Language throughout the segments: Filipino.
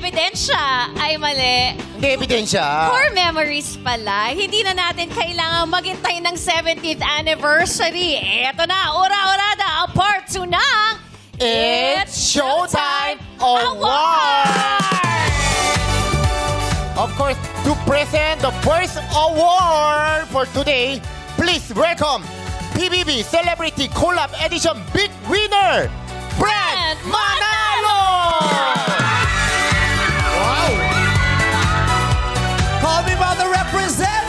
ebidensya ay mali. Hindi ebidensya. Core memories pala. Hindi na natin kailangan maghintay ng 70th anniversary. Eto na, ura-urada ang part 2 ng It's Showtime Award! Of course, to present the first award for today, please welcome PBB Celebrity Collab Edition Big Winner, Brent Manalo! Wow! Call me Mother represent!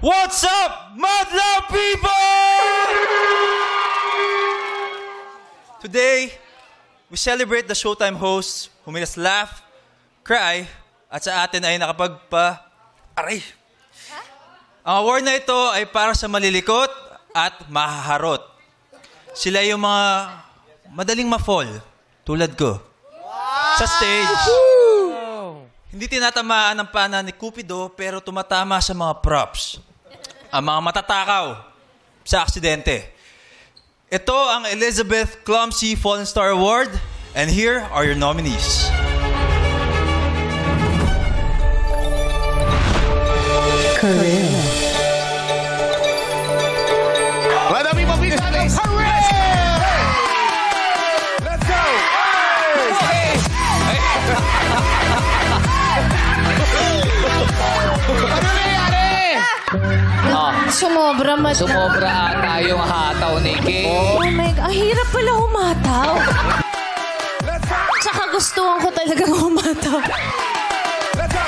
What's up, Madlaw people? Today, we celebrate the Showtime hosts who made us laugh, cry, at sa atin ay nakapagpa-aray. Ang award na ito ay para sa malilikot at mahaharot. Sila yung mga madaling ma-fall, tulad ko. Sa stage. Hindi tinatamaan ang pana ni Cupido pero tumatama sa mga props. Ang mga matatakaw sa aksidente. Ito ang Elizabeth Clumsy Fallen Star Award and here are your nominees. Career. Let me move this place. Let's go! Ano nangyari? Sumobra mata. Sumobra ata yung hataw ni Kay. Oh my God, ang hirap pala humataw. Tsaka gustuhan ko talagang humataw. Let's go!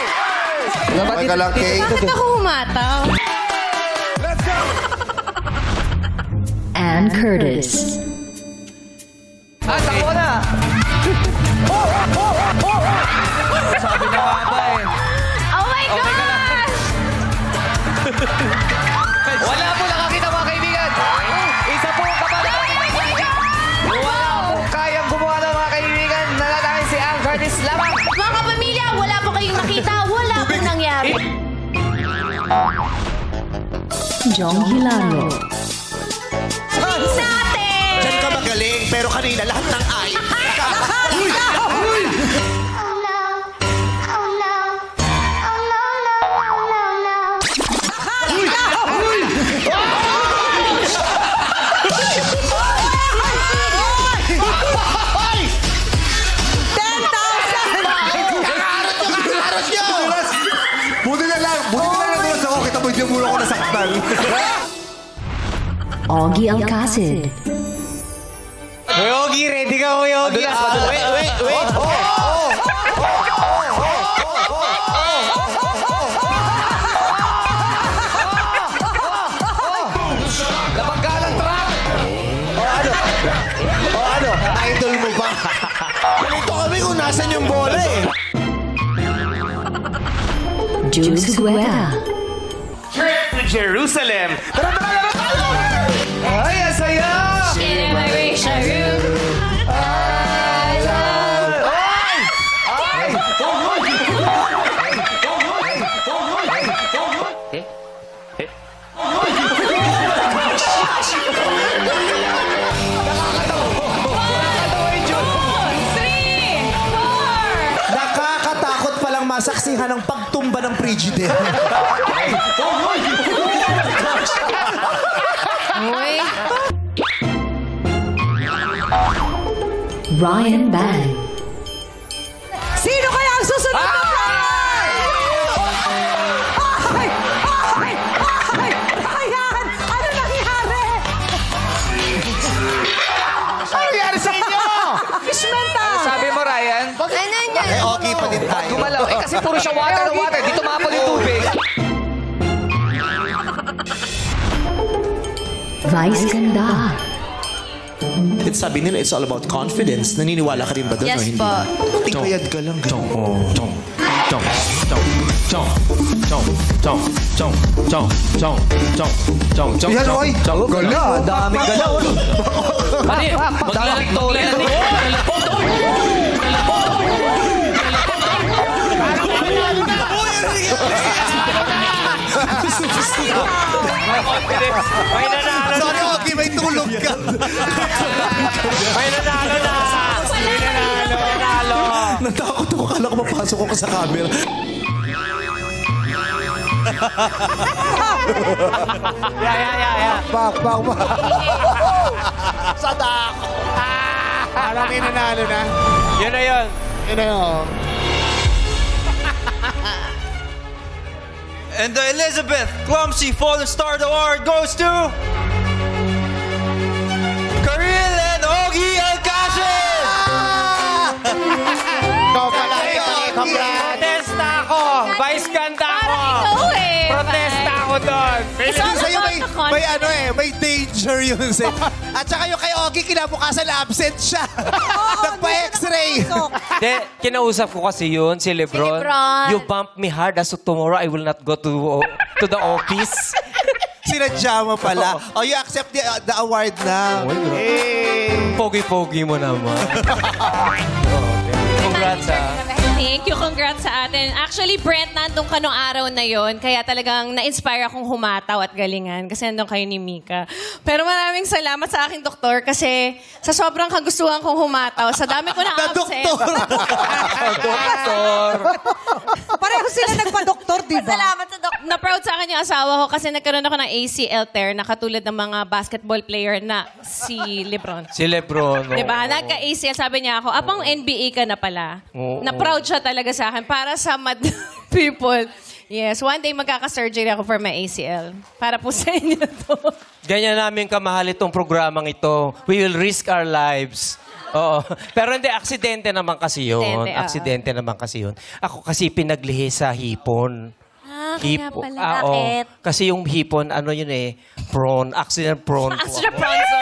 Labad ka lang, Kay. Bakit ako humataw? Let's go! Ann Curtis. Takbo na! Sabi na nga ba eh. Oh my gosh! Wala po nakakita mga kaibigan. Isa po kapatid. Wala po kayang gumawa ng mga kaibigan. Nalalaki si Ann Curtis lamang. Mga kapamilya, wala po kayong nakita. Wala po nangyari. Jong Hilario. Natin! Diyan ka magaling, pero kanina lahat ng ay. Buti na lang nadulas ako. Kita mo yung mula ko nasaktan. Augie Alcacid. Kuya Ogie, ready ka Kuya Ogie? Wait. Napagkalang track! Ano? Idol mo ba? Ganito kami kung nasan yung bola eh. Juice Guetta. Trip to Jerusalem. Tara! Ay, ang saya! Generation room. Nakakatakot palang masaksihan ang pagtumba ng Frigidaire. Uy. Ryan Bang. Sino kaya ang susunod na Ayan! Ano nangyari? Ano nangyari sa inyo? Fishmenta! Sabi mo, Ryan? Ano yan? Eh, okay pa din tayo. Gumalaw. Eh, kasi puro siya water na water. Dito mapal yung tubig. Vice Ganda. Sabi nila, it's all about confidence. Naniniwala ka rin ba doon o Yes hindi? po. Tingkayad ka lang. Yan, oy! Gala! Daming galaw. Mali, maglalagto ulit. May nanalo Sorry, Ogie, may tulog ka. May nanalo na. May nanalo. Natakot ako. Kala ko mapasok ako sa camera. Yeah. Bak. Sadak! Parang may nanalo na. Yun na yun. Yun na yun. And the Elizabeth Clumsy Fallen Star Award goes to... Karil and Ogie Alcacid! Ikaw pala, Protesta ako. Vice ganda ako. Parang ikaw eh. Protesta ako doon. It's all Sa'yo about may, the content. may danger yun. At saka yung kay Ogie, kinabukasan absent siya. Nagpa-x-ray. De, kinausap ko kasi yun, si Lebron. Si Lebron. You bump me hard as tomorrow I will not go to the office. Sinadya mo pala. Oh, you accept the award na. Pogi-pogi mo naman. Congrats, Thank you. Congrats sa atin. Actually, Brent, nandun ka nung araw na yon. Kaya talagang na-inspire akong humataw at galingan kasi nandun kayo ni Mika. Pero maraming salamat sa aking doktor kasi sa sobrang kagustuhan kong humataw, sa dami ko na absent. Doktor. Pareho sila nagpa-doktor, di ba? Salamat sa doktor. Na-proud sa akin yung asawa ko kasi nagkaroon ako ng ACL tear na katulad ng mga basketball player na si Lebron. Si Lebron. Diba? Nagka-ACL, sabi niya ako, apang NBA ka na pala. Oo. Na-proud siya talaga sa akin. Para sa mad people. Yes, one day magkaka-surgery ako for my ACL. Para po sa inyo to. Ganyan namin kamahal itong programang ito. We will risk our lives. Oo. Pero hindi, aksidente naman kasi yun. Aksidente, oo. Aksidente naman kasi yun. Ako kasi pinaglihi sa hipon. Kaya pala. Oo. Bakit? Kasi yung hipon, ano yun eh, prone, accident prone. Extra pronto.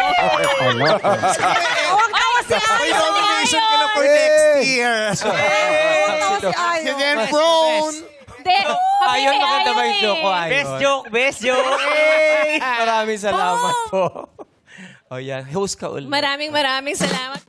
Tawa si May Ayo. nomination ka na for next year. Tawa si Ayo. Again, prone! Hindi. Ayun, maganda ba yung joke ko? Ayun. Best joke! Maraming salamat po. O yan, host ka ulit. Maraming salamat.